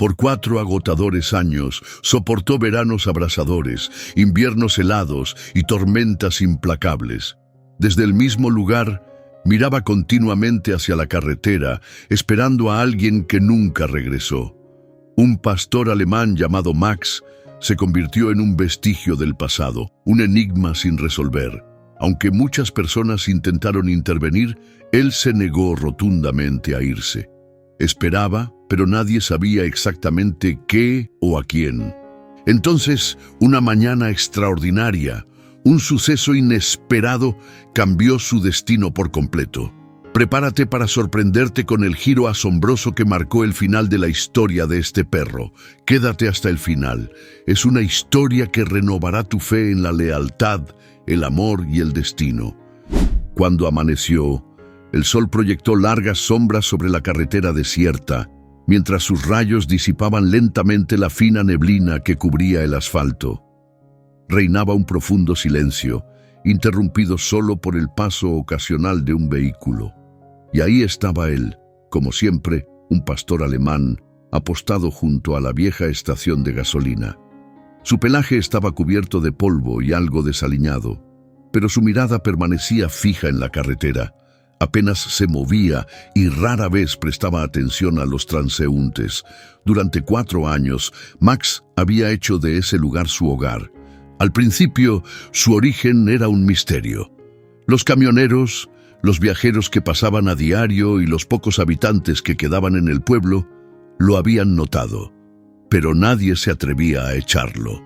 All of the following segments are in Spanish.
Por 4 agotadores años soportó veranos abrasadores, inviernos helados y tormentas implacables. Desde el mismo lugar, miraba continuamente hacia la carretera, esperando a alguien que nunca regresó. Un pastor alemán llamado Max se convirtió en un vestigio del pasado, un enigma sin resolver. Aunque muchas personas intentaron intervenir, él se negó rotundamente a irse. Esperaba, pero nadie sabía exactamente qué o a quién. Entonces, una mañana extraordinaria, un suceso inesperado cambió su destino por completo. Prepárate para sorprenderte con el giro asombroso que marcó el final de la historia de este perro. Quédate hasta el final. Es una historia que renovará tu fe en la lealtad, el amor y el destino. Cuando amaneció, el sol proyectó largas sombras sobre la carretera desierta, mientras sus rayos disipaban lentamente la fina neblina que cubría el asfalto. Reinaba un profundo silencio, interrumpido solo por el paso ocasional de un vehículo. Y ahí estaba él, como siempre, un pastor alemán, apostado junto a la vieja estación de gasolina. Su pelaje estaba cubierto de polvo y algo desaliñado, pero su mirada permanecía fija en la carretera. Apenas se movía y rara vez prestaba atención a los transeúntes. Durante 4 años, Max había hecho de ese lugar su hogar. Al principio, su origen era un misterio. Los camioneros, los viajeros que pasaban a diario y los pocos habitantes que quedaban en el pueblo lo habían notado, pero nadie se atrevía a echarlo.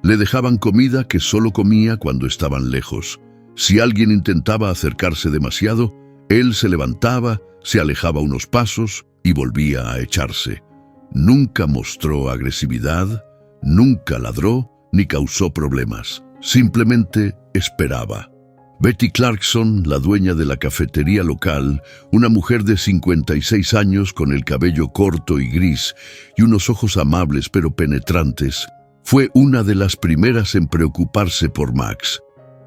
Le dejaban comida que solo comía cuando estaban lejos. Si alguien intentaba acercarse demasiado, él se levantaba, se alejaba unos pasos y volvía a echarse. Nunca mostró agresividad, nunca ladró ni causó problemas. Simplemente esperaba. Betty Clarkson, la dueña de la cafetería local, una mujer de 56 años con el cabello corto y gris y unos ojos amables pero penetrantes, fue una de las primeras en preocuparse por Max.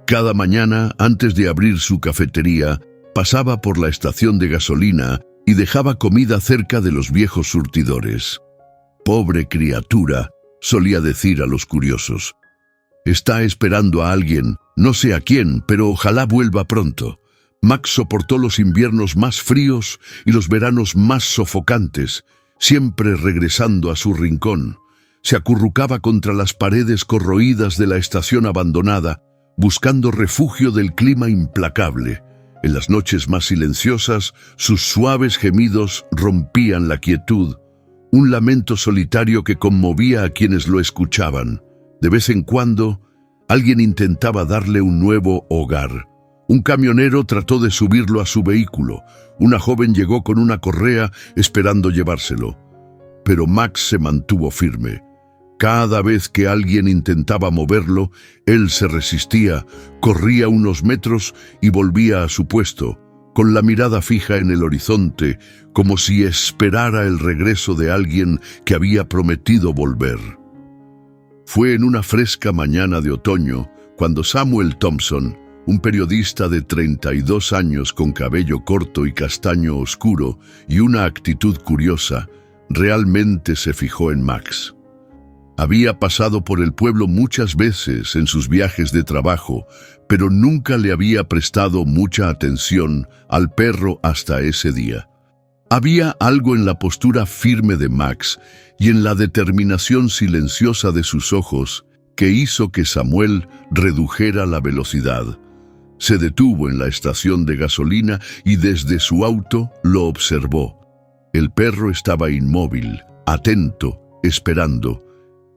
Cada mañana, antes de abrir su cafetería, pasaba por la estación de gasolina y dejaba comida cerca de los viejos surtidores. «Pobre criatura», solía decir a los curiosos. «Está esperando a alguien, no sé a quién, pero ojalá vuelva pronto». Max soportó los inviernos más fríos y los veranos más sofocantes, siempre regresando a su rincón. Se acurrucaba contra las paredes corroídas de la estación abandonada, buscando refugio del clima implacable. En las noches más silenciosas, sus suaves gemidos rompían la quietud, un lamento solitario que conmovía a quienes lo escuchaban. De vez en cuando, alguien intentaba darle un nuevo hogar. Un camionero trató de subirlo a su vehículo. Una joven llegó con una correa esperando llevárselo. Pero Max se mantuvo firme. Cada vez que alguien intentaba moverlo, él se resistía, corría unos metros y volvía a su puesto, con la mirada fija en el horizonte, como si esperara el regreso de alguien que había prometido volver. Fue en una fresca mañana de otoño, cuando Samuel Thompson, un periodista de 32 años con cabello corto y castaño oscuro y una actitud curiosa, realmente se fijó en Max. Había pasado por el pueblo muchas veces en sus viajes de trabajo, pero nunca le había prestado mucha atención al perro hasta ese día. Había algo en la postura firme de Max y en la determinación silenciosa de sus ojos que hizo que Samuel redujera la velocidad. Se detuvo en la estación de gasolina y desde su auto lo observó. El perro estaba inmóvil, atento, esperando.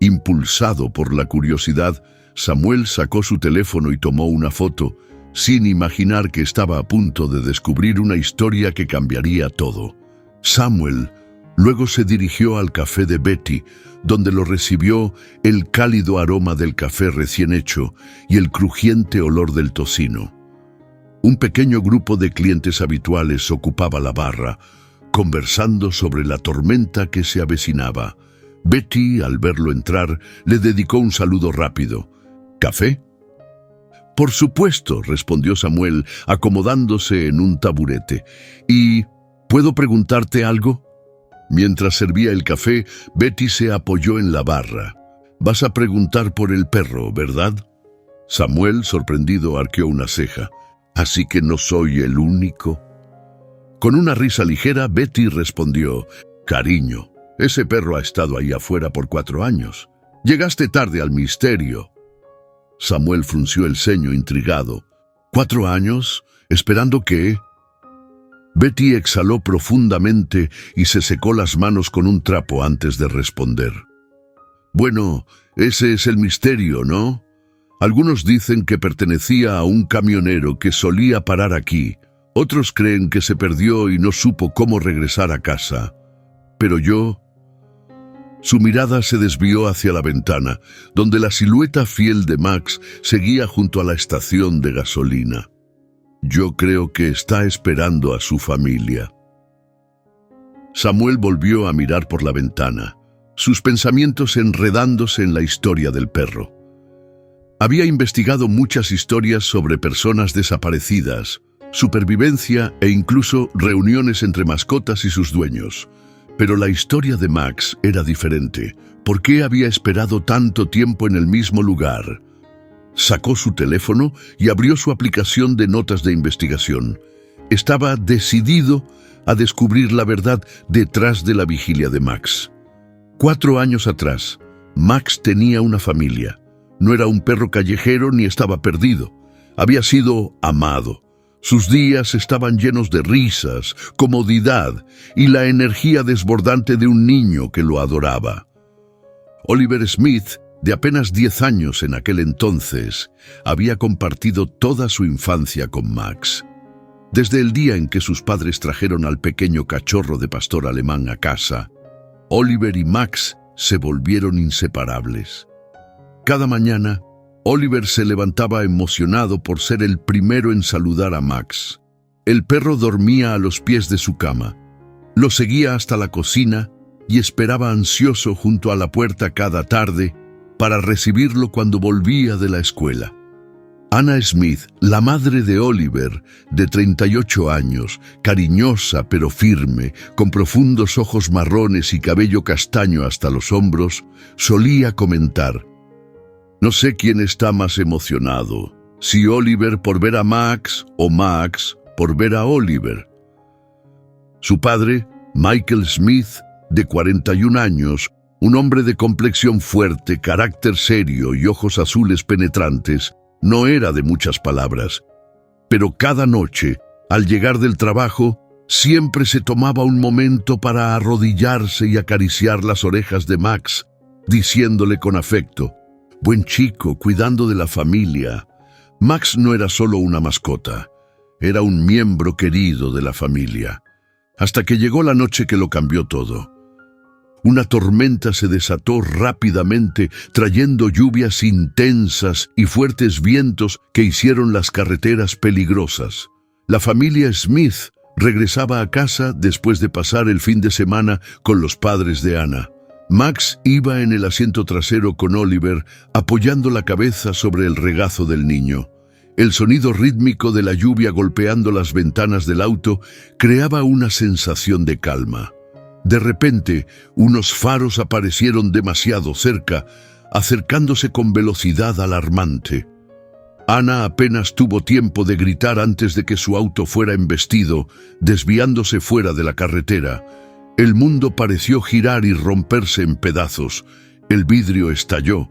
Impulsado por la curiosidad, Samuel sacó su teléfono y tomó una foto, sin imaginar que estaba a punto de descubrir una historia que cambiaría todo. Samuel luego se dirigió al café de Betty, donde lo recibió el cálido aroma del café recién hecho y el crujiente olor del tocino. Un pequeño grupo de clientes habituales ocupaba la barra, conversando sobre la tormenta que se avecinaba. Betty, al verlo entrar, le dedicó un saludo rápido. ¿Café? «Por supuesto», respondió Samuel, acomodándose en un taburete. «¿Y puedo preguntarte algo?» Mientras servía el café, Betty se apoyó en la barra. «Vas a preguntar por el perro, ¿verdad?» Samuel, sorprendido, arqueó una ceja. «¿Así que no soy el único?» Con una risa ligera, Betty respondió: «Cariño, ese perro ha estado ahí afuera por 4 años. Llegaste tarde al misterio». Samuel frunció el ceño intrigado. «¿4 años? ¿Esperando qué?» Betty exhaló profundamente y se secó las manos con un trapo antes de responder. «Bueno, ese es el misterio, ¿no? Algunos dicen que pertenecía a un camionero que solía parar aquí. Otros creen que se perdió y no supo cómo regresar a casa. Pero yo...» Su mirada se desvió hacia la ventana, donde la silueta fiel de Max seguía junto a la estación de gasolina. «Yo creo que está esperando a su familia». Samuel volvió a mirar por la ventana, sus pensamientos enredándose en la historia del perro. Había investigado muchas historias sobre personas desaparecidas, supervivencia e incluso reuniones entre mascotas y sus dueños. Pero la historia de Max era diferente. ¿Por qué había esperado tanto tiempo en el mismo lugar? Sacó su teléfono y abrió su aplicación de notas de investigación. Estaba decidido a descubrir la verdad detrás de la vigilia de Max. 4 años atrás, Max tenía una familia. No era un perro callejero ni estaba perdido. Había sido amado. Sus días estaban llenos de risas, comodidad y la energía desbordante de un niño que lo adoraba. Oliver Smith, de apenas 10 años en aquel entonces, había compartido toda su infancia con Max. Desde el día en que sus padres trajeron al pequeño cachorro de pastor alemán a casa, Oliver y Max se volvieron inseparables. Cada mañana, Oliver se levantaba emocionado por ser el primero en saludar a Max. El perro dormía a los pies de su cama. Lo seguía hasta la cocina y esperaba ansioso junto a la puerta cada tarde para recibirlo cuando volvía de la escuela. Anna Smith, la madre de Oliver, de 38 años, cariñosa pero firme, con profundos ojos marrones y cabello castaño hasta los hombros, solía comentar: «No sé quién está más emocionado, si Oliver por ver a Max o Max por ver a Oliver». Su padre, Michael Smith, de 41 años, un hombre de complexión fuerte, carácter serio y ojos azules penetrantes, no era de muchas palabras, pero cada noche, al llegar del trabajo, siempre se tomaba un momento para arrodillarse y acariciar las orejas de Max, diciéndole con afecto: «Buen chico, cuidando de la familia». Max no era solo una mascota, era un miembro querido de la familia. Hasta que llegó la noche que lo cambió todo. Una tormenta se desató rápidamente, trayendo lluvias intensas y fuertes vientos que hicieron las carreteras peligrosas. La familia Smith regresaba a casa después de pasar el fin de semana con los padres de Anna. Max iba en el asiento trasero con Oliver, apoyando la cabeza sobre el regazo del niño. El sonido rítmico de la lluvia golpeando las ventanas del auto creaba una sensación de calma. De repente, unos faros aparecieron demasiado cerca, acercándose con velocidad alarmante. Anna apenas tuvo tiempo de gritar antes de que su auto fuera embestido, desviándose fuera de la carretera. El mundo pareció girar y romperse en pedazos. El vidrio estalló.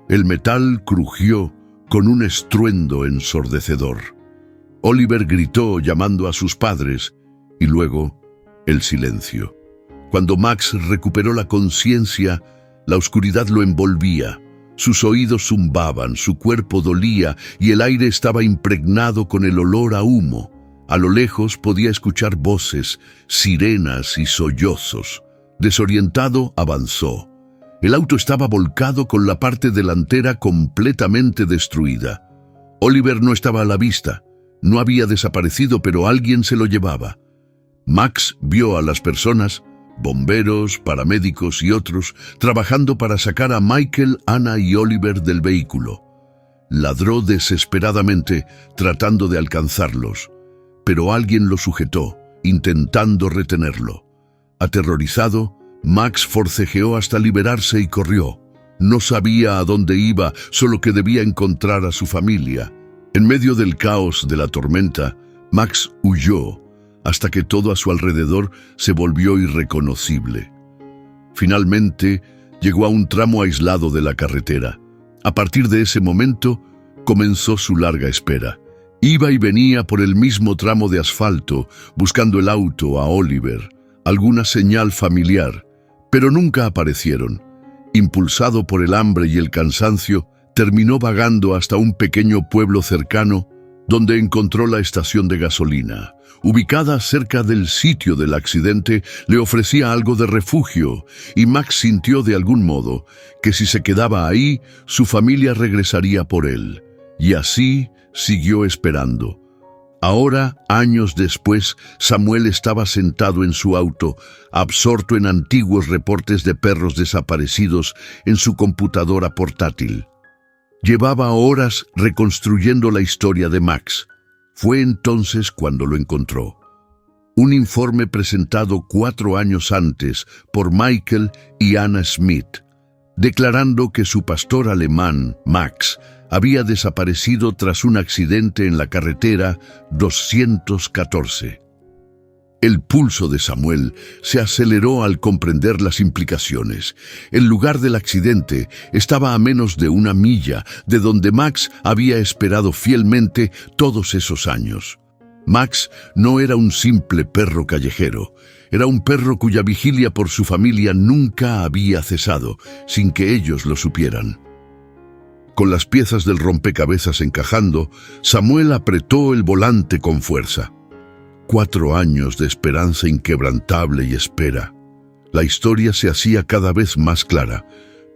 El metal crujió con un estruendo ensordecedor. Oliver gritó llamando a sus padres y luego el silencio. Cuando Max recuperó la conciencia, la oscuridad lo envolvía. Sus oídos zumbaban, su cuerpo dolía y el aire estaba impregnado con el olor a humo. A lo lejos podía escuchar voces, sirenas y sollozos. Desorientado, avanzó. El auto estaba volcado con la parte delantera completamente destruida. Oliver no estaba a la vista. No había desaparecido, pero alguien se lo llevaba. Max vio a las personas, bomberos, paramédicos y otros, trabajando para sacar a Michael, Anna y Oliver del vehículo. Ladró desesperadamente, tratando de alcanzarlos, pero alguien lo sujetó, intentando retenerlo. Aterrorizado, Max forcejeó hasta liberarse y corrió. No sabía a dónde iba, solo que debía encontrar a su familia. En medio del caos de la tormenta, Max huyó hasta que todo a su alrededor se volvió irreconocible. Finalmente, llegó a un tramo aislado de la carretera. A partir de ese momento, comenzó su larga espera. Iba y venía por el mismo tramo de asfalto, buscando el auto a Oliver, alguna señal familiar, pero nunca aparecieron. Impulsado por el hambre y el cansancio, terminó vagando hasta un pequeño pueblo cercano, donde encontró la estación de gasolina. Ubicada cerca del sitio del accidente, le ofrecía algo de refugio, y Max sintió de algún modo que si se quedaba ahí, su familia regresaría por él. Y así siguió esperando. Ahora, años después, Samuel estaba sentado en su auto, absorto en antiguos reportes de perros desaparecidos en su computadora portátil. Llevaba horas reconstruyendo la historia de Max. Fue entonces cuando lo encontró. Un informe presentado 4 años antes por Michael y Anna Smith, declarando que su pastor alemán, Max, había desaparecido tras un accidente en la carretera 214. El pulso de Samuel se aceleró al comprender las implicaciones. El lugar del accidente estaba a menos de 1 milla de donde Max había esperado fielmente todos esos años. Max no era un simple perro callejero, era un perro cuya vigilia por su familia nunca había cesado, sin que ellos lo supieran. Con las piezas del rompecabezas encajando, Samuel apretó el volante con fuerza. 4 años de esperanza inquebrantable y espera. La historia se hacía cada vez más clara,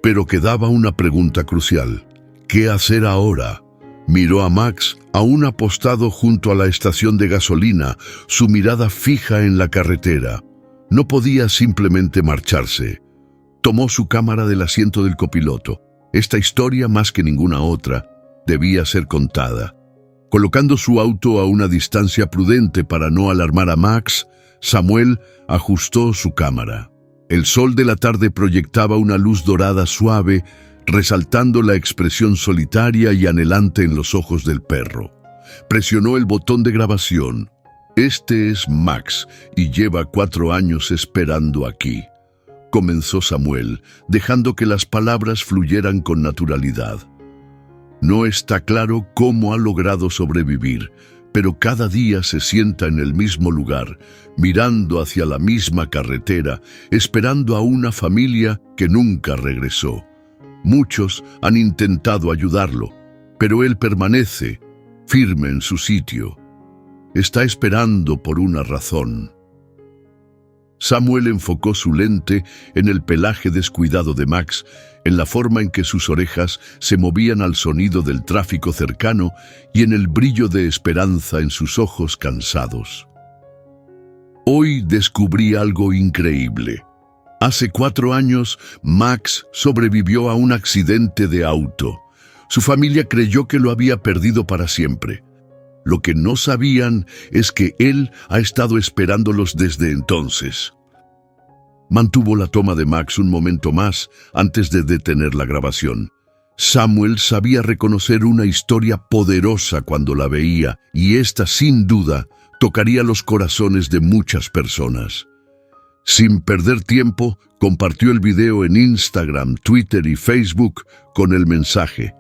pero quedaba una pregunta crucial. ¿Qué hacer ahora? Miró a Max, aún apostado junto a la estación de gasolina, su mirada fija en la carretera. No podía simplemente marcharse. Tomó su cámara del asiento del copiloto. Esta historia, más que ninguna otra, debía ser contada. Colocando su auto a una distancia prudente para no alarmar a Max, Samuel ajustó su cámara. El sol de la tarde proyectaba una luz dorada suave, resaltando la expresión solitaria y anhelante en los ojos del perro. Presionó el botón de grabación. Este es Max y lleva 4 años esperando aquí, comenzó Samuel, dejando que las palabras fluyeran con naturalidad. No está claro cómo ha logrado sobrevivir, pero cada día se sienta en el mismo lugar, mirando hacia la misma carretera, esperando a una familia que nunca regresó. Muchos han intentado ayudarlo, pero él permanece firme en su sitio. Está esperando por una razón. Samuel enfocó su lente en el pelaje descuidado de Max, en la forma en que sus orejas se movían al sonido del tráfico cercano y en el brillo de esperanza en sus ojos cansados. Hoy descubrí algo increíble. Hace 4 años, Max sobrevivió a un accidente de auto. Su familia creyó que lo había perdido para siempre. Lo que no sabían es que él ha estado esperándolos desde entonces. Mantuvo la toma de Max un momento más antes de detener la grabación. Samuel sabía reconocer una historia poderosa cuando la veía, y esta, sin duda, tocaría los corazones de muchas personas. Sin perder tiempo, compartió el video en Instagram, Twitter y Facebook con el mensaje: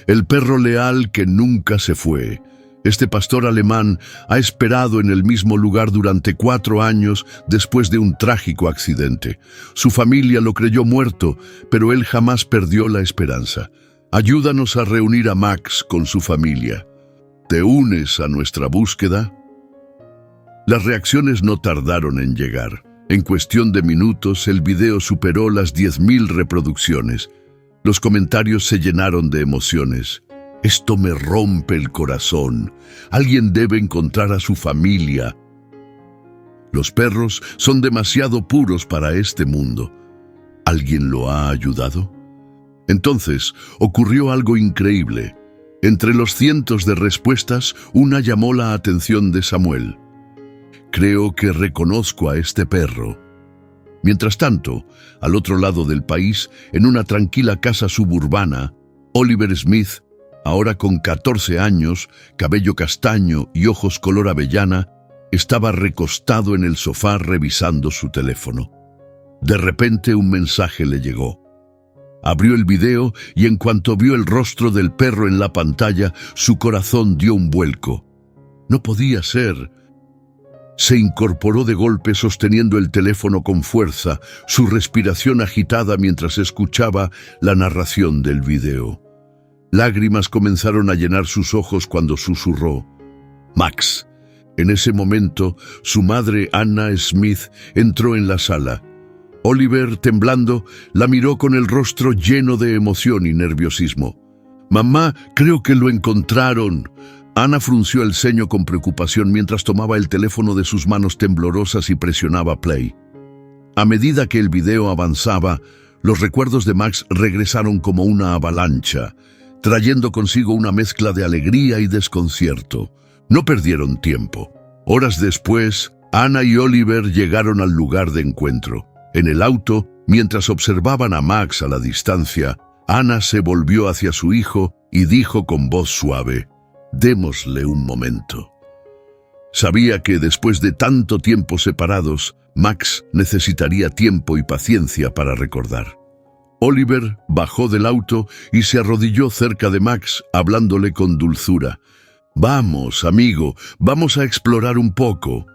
el perro leal que nunca se fue. Este pastor alemán ha esperado en el mismo lugar durante 4 años después de un trágico accidente. Su familia lo creyó muerto, pero él jamás perdió la esperanza. Ayúdanos a reunir a Max con su familia. ¿Te unes a nuestra búsqueda? Las reacciones no tardaron en llegar. En cuestión de minutos, el video superó las 10.000 reproducciones. Los comentarios se llenaron de emociones. Esto me rompe el corazón. Alguien debe encontrar a su familia. Los perros son demasiado puros para este mundo. ¿Alguien lo ha ayudado? Entonces ocurrió algo increíble. Entre los cientos de respuestas, una llamó la atención de Samuel. Creo que reconozco a este perro. Mientras tanto, al otro lado del país, en una tranquila casa suburbana, Oliver Smith, ahora con 14 años, cabello castaño y ojos color avellana, estaba recostado en el sofá revisando su teléfono. De repente un mensaje le llegó. Abrió el video y en cuanto vio el rostro del perro en la pantalla, su corazón dio un vuelco. No podía ser. Se incorporó de golpe sosteniendo el teléfono con fuerza, su respiración agitada mientras escuchaba la narración del video. Lágrimas comenzaron a llenar sus ojos cuando susurró: «Max». En ese momento, su madre, Anna Smith, entró en la sala. Oliver, temblando, la miró con el rostro lleno de emoción y nerviosismo. «Mamá, creo que lo encontraron». Ana frunció el ceño con preocupación mientras tomaba el teléfono de sus manos temblorosas y presionaba play. A medida que el video avanzaba, los recuerdos de Max regresaron como una avalancha, trayendo consigo una mezcla de alegría y desconcierto. No perdieron tiempo. Horas después, Ana y Oliver llegaron al lugar de encuentro. En el auto, mientras observaban a Max a la distancia, Ana se volvió hacia su hijo y dijo con voz suave: «Démosle un momento». Sabía que después de tanto tiempo separados, Max necesitaría tiempo y paciencia para recordar. Oliver bajó del auto y se arrodilló cerca de Max, hablándole con dulzura. «Vamos, amigo, vamos a explorar un poco».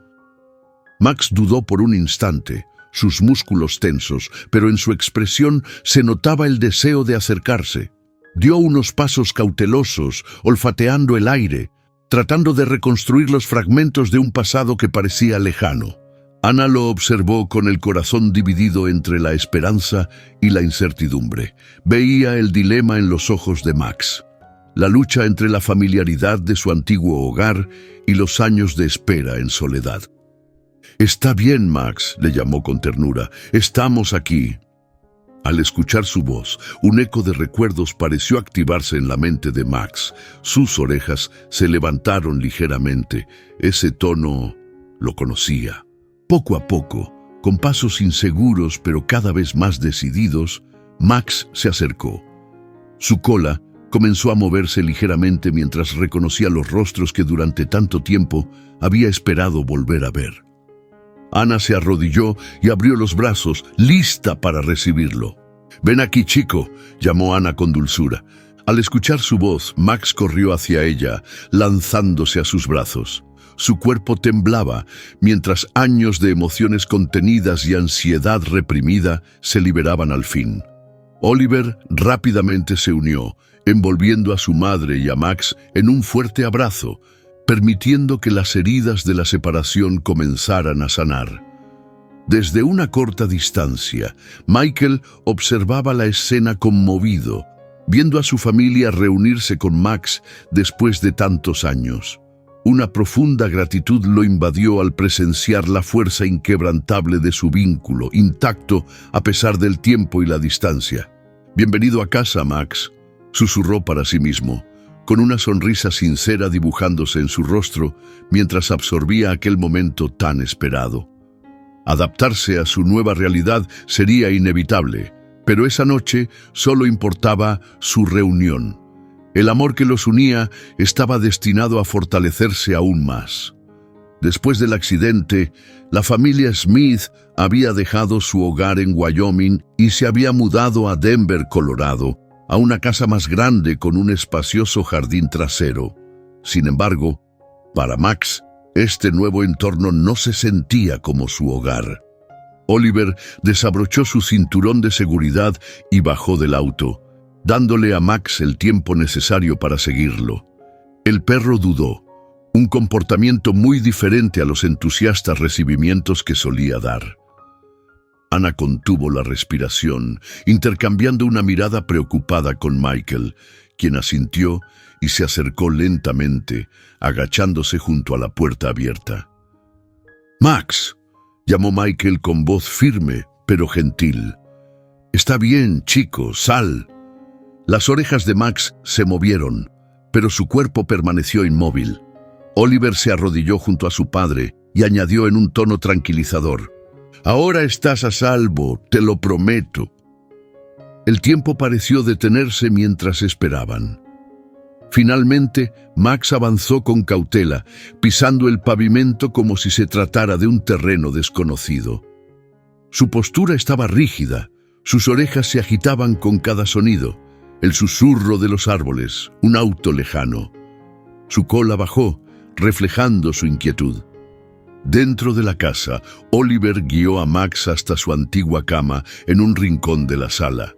Max dudó por un instante, sus músculos tensos, pero en su expresión se notaba el deseo de acercarse. Dio unos pasos cautelosos, olfateando el aire, tratando de reconstruir los fragmentos de un pasado que parecía lejano. Ana lo observó con el corazón dividido entre la esperanza y la incertidumbre. Veía el dilema en los ojos de Max, la lucha entre la familiaridad de su antiguo hogar y los años de espera en soledad. «Está bien, Max», le llamó con ternura, «estamos aquí». Al escuchar su voz, un eco de recuerdos pareció activarse en la mente de Max. Sus orejas se levantaron ligeramente. Ese tono lo conocía. Poco a poco, con pasos inseguros pero cada vez más decididos, Max se acercó. Su cola comenzó a moverse ligeramente mientras reconocía los rostros que durante tanto tiempo había esperado volver a ver. Ana se arrodilló y abrió los brazos, lista para recibirlo. «Ven aquí, chico», llamó Ana con dulzura. Al escuchar su voz, Max corrió hacia ella, lanzándose a sus brazos. Su cuerpo temblaba, mientras años de emociones contenidas y ansiedad reprimida se liberaban al fin. Oliver rápidamente se unió, envolviendo a su madre y a Max en un fuerte abrazo, permitiendo que las heridas de la separación comenzaran a sanar. Desde una corta distancia, Michael observaba la escena conmovido, viendo a su familia reunirse con Max después de tantos años. Una profunda gratitud lo invadió al presenciar la fuerza inquebrantable de su vínculo, intacto a pesar del tiempo y la distancia. «Bienvenido a casa, Max», susurró para sí mismo, con una sonrisa sincera dibujándose en su rostro mientras absorbía aquel momento tan esperado. Adaptarse a su nueva realidad sería inevitable, pero esa noche solo importaba su reunión. El amor que los unía estaba destinado a fortalecerse aún más. Después del accidente, la familia Smith había dejado su hogar en Wyoming y se había mudado a Denver, Colorado, a una casa más grande con un espacioso jardín trasero. Sin embargo, para Max, este nuevo entorno no se sentía como su hogar. Oliver desabrochó su cinturón de seguridad y bajó del auto, dándole a Max el tiempo necesario para seguirlo. El perro dudó, un comportamiento muy diferente a los entusiastas recibimientos que solía dar. Ana contuvo la respiración, intercambiando una mirada preocupada con Michael, quien asintió y se acercó lentamente, agachándose junto a la puerta abierta. «Max», llamó Michael con voz firme pero gentil. «Está bien, chico, sal». Las orejas de Max se movieron, pero su cuerpo permaneció inmóvil. Oliver se arrodilló junto a su padre y añadió en un tono tranquilizador: Ahora estás a salvo, te lo prometo. El tiempo pareció detenerse mientras esperaban. Finalmente, Max avanzó con cautela, pisando el pavimento como si se tratara de un terreno desconocido. Su postura estaba rígida, sus orejas se agitaban con cada sonido, el susurro de los árboles, un auto lejano. Su cola bajó, reflejando su inquietud. Dentro de la casa, Oliver guió a Max hasta su antigua cama en un rincón de la sala.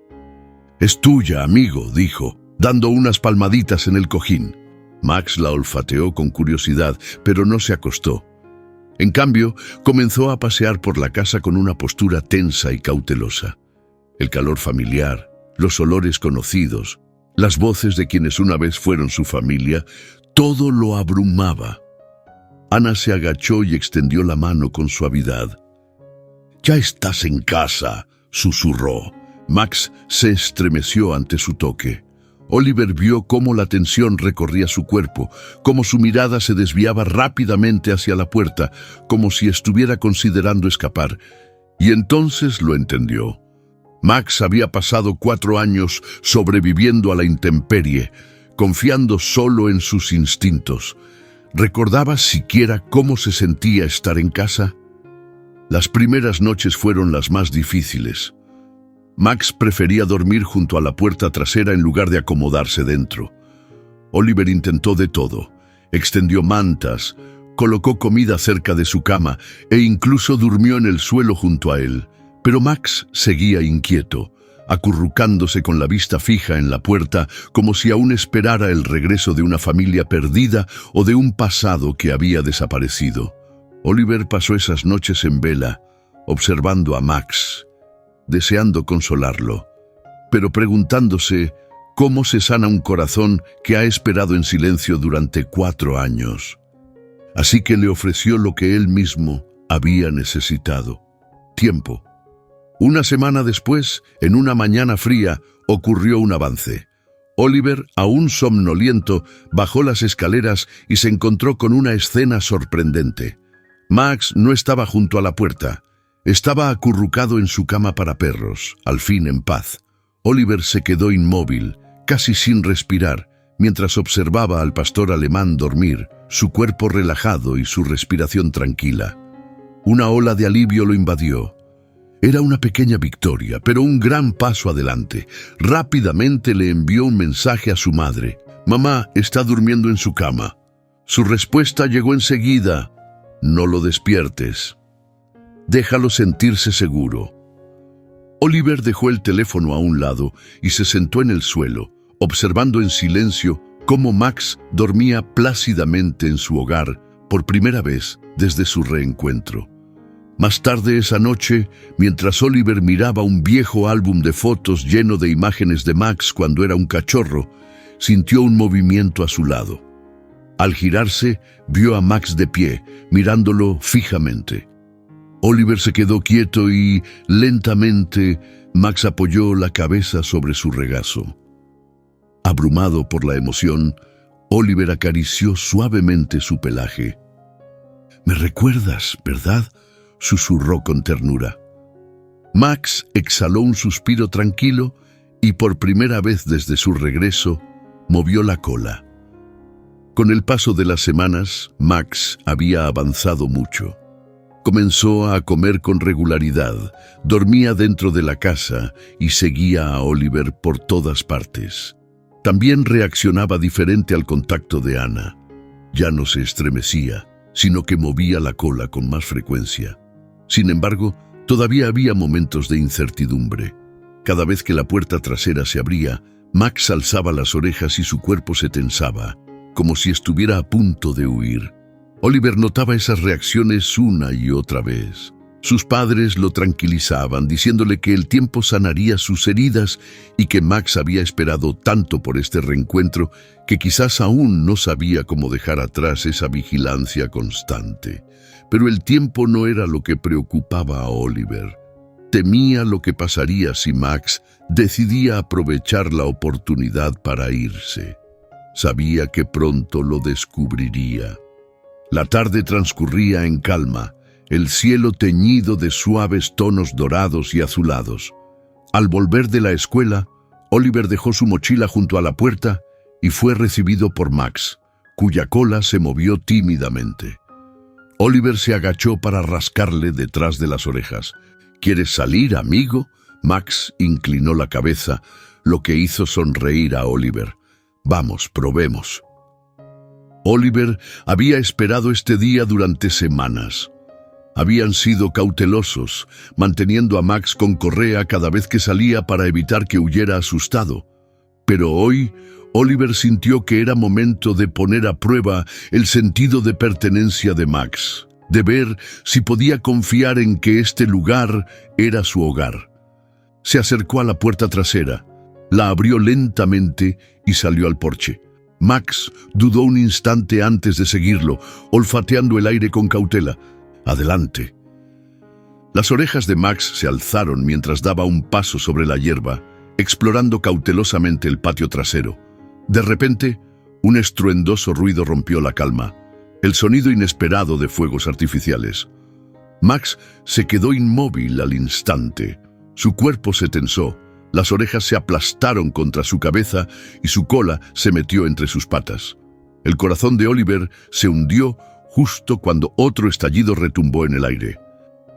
«Es tuya, amigo», dijo, dando unas palmaditas en el cojín. Max la olfateó con curiosidad, pero no se acostó. En cambio, comenzó a pasear por la casa con una postura tensa y cautelosa. El calor familiar, los olores conocidos, las voces de quienes una vez fueron su familia, todo lo abrumaba. Ana se agachó y extendió la mano con suavidad. «Ya estás en casa», susurró. Max se estremeció ante su toque. Oliver vio cómo la tensión recorría su cuerpo, cómo su mirada se desviaba rápidamente hacia la puerta, como si estuviera considerando escapar. Y entonces lo entendió. Max había pasado 4 años sobreviviendo a la intemperie, confiando solo en sus instintos. ¿Recordaba siquiera cómo se sentía estar en casa? Las primeras noches fueron las más difíciles. Max prefería dormir junto a la puerta trasera en lugar de acomodarse dentro. Oliver intentó de todo. Extendió mantas, colocó comida cerca de su cama e incluso durmió en el suelo junto a él. Pero Max seguía inquieto, acurrucándose con la vista fija en la puerta como si aún esperara el regreso de una familia perdida o de un pasado que había desaparecido. Oliver pasó esas noches en vela, observando a Max, deseando consolarlo, pero preguntándose cómo se sana un corazón que ha esperado en silencio durante 4 años. Así que le ofreció lo que él mismo había necesitado: tiempo. Una semana después, en una mañana fría, ocurrió un avance. Oliver, aún somnoliento, bajó las escaleras y se encontró con una escena sorprendente. Max no estaba junto a la puerta. Estaba acurrucado en su cama para perros, al fin en paz. Oliver se quedó inmóvil, casi sin respirar, mientras observaba al pastor alemán dormir, su cuerpo relajado y su respiración tranquila. Una ola de alivio lo invadió. Era una pequeña victoria, pero un gran paso adelante. Rápidamente le envió un mensaje a su madre. «Mamá está durmiendo en su cama». Su respuesta llegó enseguida: «No lo despiertes. Déjalo sentirse seguro». Oliver dejó el teléfono a un lado y se sentó en el suelo, observando en silencio cómo Max dormía plácidamente en su hogar por primera vez desde su reencuentro. Más tarde esa noche, mientras Oliver miraba un viejo álbum de fotos lleno de imágenes de Max cuando era un cachorro, sintió un movimiento a su lado. Al girarse, vio a Max de pie, mirándolo fijamente. Oliver se quedó quieto y, lentamente, Max apoyó la cabeza sobre su regazo. Abrumado por la emoción, Oliver acarició suavemente su pelaje. «Me recuerdas, ¿verdad?», susurró con ternura. Max exhaló un suspiro tranquilo y por primera vez desde su regreso, movió la cola. Con el paso de las semanas, Max había avanzado mucho. Comenzó a comer con regularidad, dormía dentro de la casa y seguía a Oliver por todas partes. También reaccionaba diferente al contacto de Ana. Ya no se estremecía, sino que movía la cola con más frecuencia. Sin embargo, todavía había momentos de incertidumbre. Cada vez que la puerta trasera se abría, Max alzaba las orejas y su cuerpo se tensaba, como si estuviera a punto de huir. Oliver notaba esas reacciones una y otra vez. Sus padres lo tranquilizaban, diciéndole que el tiempo sanaría sus heridas y que Max había esperado tanto por este reencuentro que quizás aún no sabía cómo dejar atrás esa vigilancia constante. Pero el tiempo no era lo que preocupaba a Oliver. Temía lo que pasaría si Max decidía aprovechar la oportunidad para irse. Sabía que pronto lo descubriría. La tarde transcurría en calma. el cielo teñido de suaves tonos dorados y azulados. Al volver de la escuela, Oliver dejó su mochila junto a la puerta y fue recibido por Max, cuya cola se movió tímidamente. Oliver se agachó para rascarle detrás de las orejas. ¿Quieres salir, amigo? Max inclinó la cabeza, lo que hizo sonreír a Oliver. Vamos, probemos. Oliver había esperado este día durante semanas. Habían sido cautelosos, manteniendo a Max con correa cada vez que salía para evitar que huyera asustado. Pero hoy, Oliver sintió que era momento de poner a prueba el sentido de pertenencia de Max, de ver si podía confiar en que este lugar era su hogar. Se acercó a la puerta trasera, la abrió lentamente y salió al porche. Max dudó un instante antes de seguirlo, olfateando el aire con cautela. Adelante. Las orejas de Max se alzaron mientras daba un paso sobre la hierba, explorando cautelosamente el patio trasero. De repente, un estruendoso ruido rompió la calma, el sonido inesperado de fuegos artificiales. Max se quedó inmóvil al instante. Su cuerpo se tensó, las orejas se aplastaron contra su cabeza y su cola se metió entre sus patas. El corazón de Oliver se hundió justo cuando otro estallido retumbó en el aire.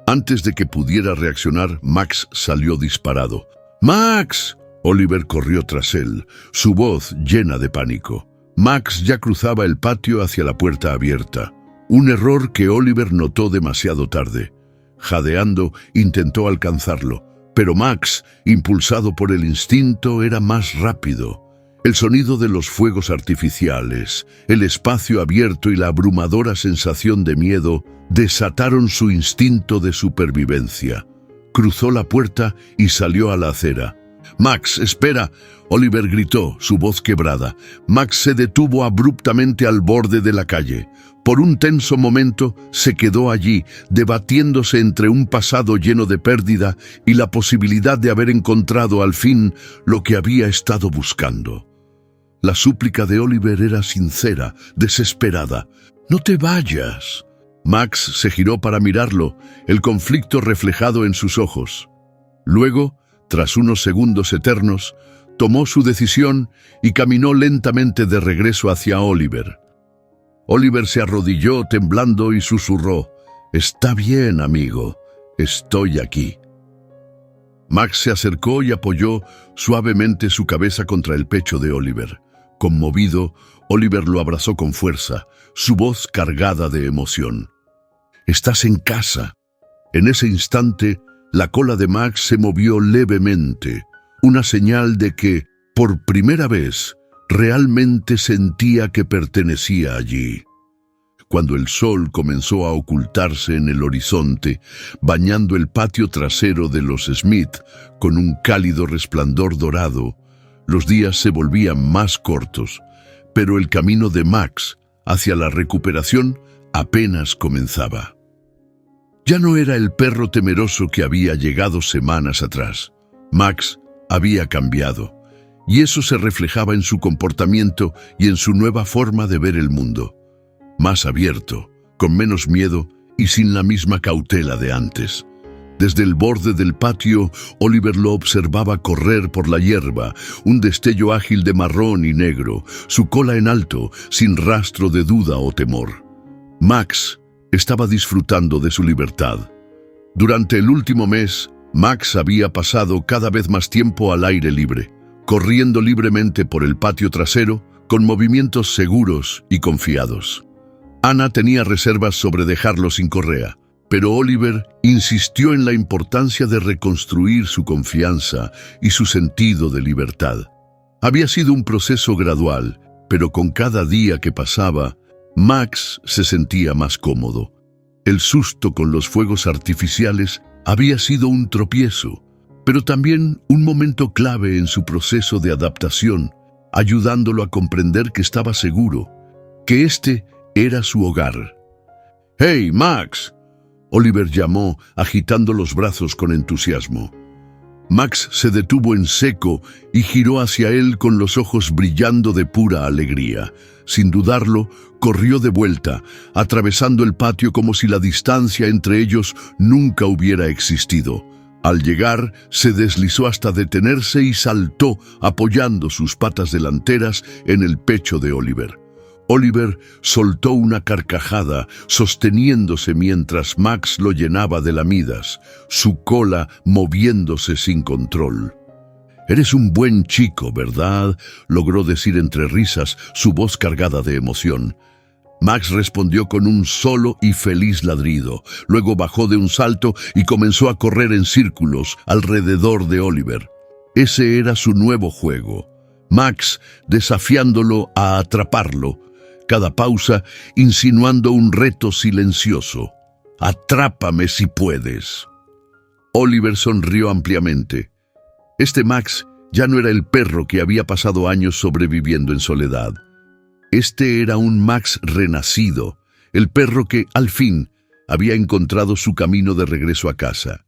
Antes de que pudiera reaccionar, Max salió disparado. ¡Max! Oliver corrió tras él, su voz llena de pánico. Max ya cruzaba el patio hacia la puerta abierta. Un error que Oliver notó demasiado tarde. Jadeando, intentó alcanzarlo, pero Max, impulsado por el instinto, era más rápido. El sonido de los fuegos artificiales, el espacio abierto y la abrumadora sensación de miedo desataron su instinto de supervivencia. Cruzó la puerta y salió a la acera. «¡Max, espera!», Oliver gritó, su voz quebrada. Max se detuvo abruptamente al borde de la calle. Por un tenso momento se quedó allí, debatiéndose entre un pasado lleno de pérdida y la posibilidad de haber encontrado al fin lo que había estado buscando. La súplica de Oliver era sincera, desesperada. «¡No te vayas!». Max se giró para mirarlo, el conflicto reflejado en sus ojos. Luego, tras unos segundos eternos, tomó su decisión y caminó lentamente de regreso hacia Oliver. Oliver se arrodilló temblando y susurró: «Está bien, amigo, estoy aquí». Max se acercó y apoyó suavemente su cabeza contra el pecho de Oliver. Conmovido, Oliver lo abrazó con fuerza, su voz cargada de emoción. «Estás en casa». En ese instante, la cola de Max se movió levemente, una señal de que, por primera vez, realmente sentía que pertenecía allí. Cuando el sol comenzó a ocultarse en el horizonte, bañando el patio trasero de los Smith con un cálido resplandor dorado, los días se volvían más cortos, pero el camino de Max hacia la recuperación apenas comenzaba. Ya no era el perro temeroso que había llegado semanas atrás. Max había cambiado, y eso se reflejaba en su comportamiento y en su nueva forma de ver el mundo. Más abierto, con menos miedo y sin la misma cautela de antes. Desde el borde del patio, Oliver lo observaba correr por la hierba, un destello ágil de marrón y negro, su cola en alto, sin rastro de duda o temor. Max estaba disfrutando de su libertad. Durante el último mes, Max había pasado cada vez más tiempo al aire libre, corriendo libremente por el patio trasero, con movimientos seguros y confiados. Ana tenía reservas sobre dejarlo sin correa, pero Oliver insistió en la importancia de reconstruir su confianza y su sentido de libertad. Había sido un proceso gradual, pero con cada día que pasaba, Max se sentía más cómodo. El susto con los fuegos artificiales había sido un tropiezo, pero también un momento clave en su proceso de adaptación, ayudándolo a comprender que estaba seguro, que este era su hogar. «¡Hey, Max!», Oliver llamó, agitando los brazos con entusiasmo. Max se detuvo en seco y giró hacia él con los ojos brillando de pura alegría. Sin dudarlo, corrió de vuelta, atravesando el patio como si la distancia entre ellos nunca hubiera existido. Al llegar, se deslizó hasta detenerse y saltó, apoyando sus patas delanteras en el pecho de Oliver. Oliver soltó una carcajada, sosteniéndose mientras Max lo llenaba de lamidas, su cola moviéndose sin control. «Eres un buen chico, ¿verdad?», logró decir entre risas, su voz cargada de emoción. Max respondió con un solo y feliz ladrido. Luego bajó de un salto y comenzó a correr en círculos alrededor de Oliver. Ese era su nuevo juego. Max desafiándolo a atraparlo. Cada pausa insinuando un reto silencioso. «Atrápame si puedes». Oliver sonrió ampliamente. Este Max ya no era el perro que había pasado años sobreviviendo en soledad. Este era un Max renacido, el perro que, al fin, había encontrado su camino de regreso a casa.